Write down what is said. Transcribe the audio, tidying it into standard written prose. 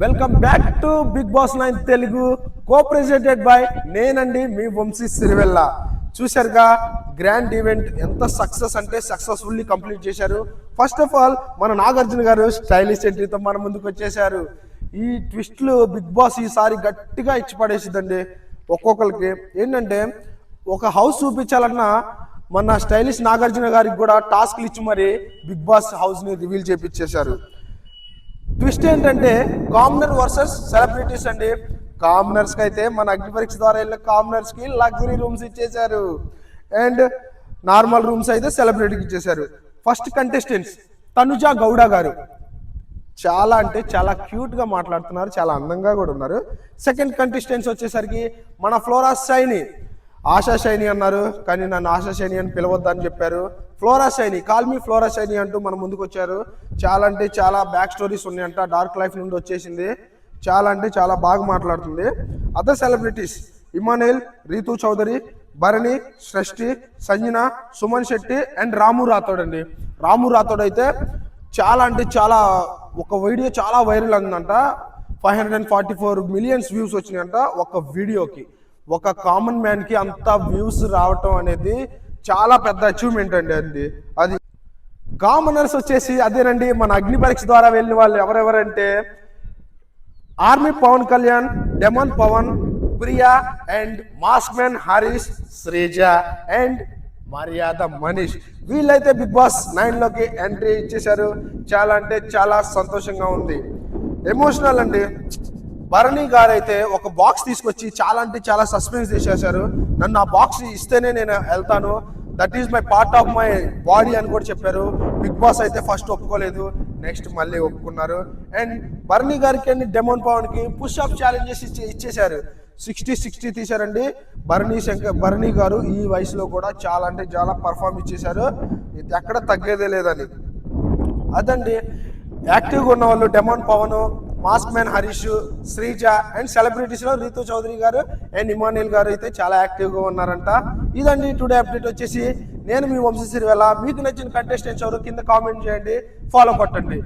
Welcome back to Bigg Boss 9 Telugu co presented by నేనండి మీ వంశీ సిరివెల్ల. చూశారుగా గ్రాండ్ ఈవెంట్ ఎంత సక్సెస్ అంటే సక్సెస్ఫుల్లీ కంప్లీట్ చేశారు. ఫస్ట్ ఆఫ్ ఆల్ మన నాగార్జున గారు స్టైలిష్ ఎంట్రీతో మన ముందుకు వచ్చేసారు. ఈ ట్విస్ట్లు బిగ్ బాస్ ఈసారి గట్టిగా ఇచ్చి పడేసిద్దండి. ఒక్కొక్కరికి ఏంటంటే ఒక హౌస్ చూపించాలన్నా మన స్టైలిష్ నాగార్జున గారికి కూడా టాస్క్లు ఇచ్చి మరి బిగ్ బాస్ హౌస్ని రివీల్ చేపించేశారు. ట్విస్ట్ ఏంటంటే కామనర్ వర్సెస్ సెలబ్రిటీస్ అండి. కామనర్స్కి అయితే మన అగ్నిపరీక్ష ద్వారా వెళ్ళిన కామనర్స్కి లగ్జరీ రూమ్స్ ఇచ్చేశారు అండ్ నార్మల్ రూమ్స్ అయితే సెలబ్రిటీకి ఇచ్చేశారు. ఫస్ట్ కంటెస్టెంట్స్ తనుజా గౌడ గారు చాలా అంటే చాలా క్యూట్గా మాట్లాడుతున్నారు, చాలా అందంగా కూడా ఉన్నారు. సెకండ్ కంటెస్టెంట్స్ వచ్చేసరికి మన ఫ్లోరా షైని, ఆశా షైని అన్నారు కానీ నన్ను ఆశా షైని అని పిలవద్దని చెప్పారు. Flora Saini, call me Flora Saini అంటూ మన ముందుకు వచ్చారు. చాలా అంటే చాలా బ్యాక్ స్టోరీస్ ఉన్నాయంట, డార్క్ లైఫ్ నుండి వచ్చేసింది, చాలా అంటే చాలా బాగా మాట్లాడుతుంది. Other celebrities Emmanuel, Rithu Chowdary, Bharani, Srishti, Sanjana, Suman Shetty and Ramu Rathod అండి. రాము రాథోడ్ అయితే చాలా అంటే చాలా ఒక వీడియో చాలా వైరల్ అందంట. 544 మిలియన్స్ వ్యూస్ వచ్చినాయంట ఒక వీడియోకి. ఒక కామన్ మ్యాన్కి అంత వ్యూస్ రావటం అనేది చాలా పెద్ద అచీవ్మెంట్ అండి. అది కామనర్స్ వచ్చేసి అదేనండి మన అగ్ని పరీక్ష ద్వారా వెళ్ళిన వాళ్ళు ఎవరెవరంటే army Pawan Kalyan, demon Pawan, Priya and mask man Harish, Sreeja and Maryada Manish. వీళ్ళైతే బిగ్ బాస్ 9లోకి ఎంట్రీ ఇచ్చేశారు. చాలా అంటే చాలా సంతోషంగా ఉంది. ఎమోషనల్ అండి. భరణి గారు అయితే ఒక బాక్స్ తీసుకొచ్చి చాలా అంటే చాలా సస్పెన్స్ చేసేసారు. నన్ను ఆ బాక్స్ ఇస్తేనే నేను వెళ్తాను, that is my part of my body అని కూడా చెప్పారు. బిగ్ బాస్ అయితే ఫస్ట్ ఒప్పుకోలేదు, నెక్స్ట్ మళ్ళీ ఒప్పుకున్నారు. అండ్ భరణి గారికి అండ్ డెమోన్ పవన్కి పుష్ అప్ ఛాలెంజెస్ ఇచ్చేశారు. 60 తీశారండి. భరణి గారు ఈ వయసులో కూడా చాలా అంటే చాలా పర్ఫామ్ ఇచ్చేశారు, ఎక్కడ తగ్గేదే లేదని. అదండి యాక్టివ్గా ఉన్న వాళ్ళు demon Pawan, mask man Harish, Sreeja and సెలబ్రిటీస్లో రీతు చౌదరి గారు అండ్ ఇమానుయల్ గారు అయితే చాలా యాక్టివ్గా ఉన్నారంట. ఇదండి టుడే అప్డేట్ వచ్చేసి. నేను మీ వంశీ సిరివెల్ల. మీకు నచ్చిన కంటెస్టెంట్స్ ఎవరు కింద కామెంట్ చేయండి, ఫాలో కొట్టండి.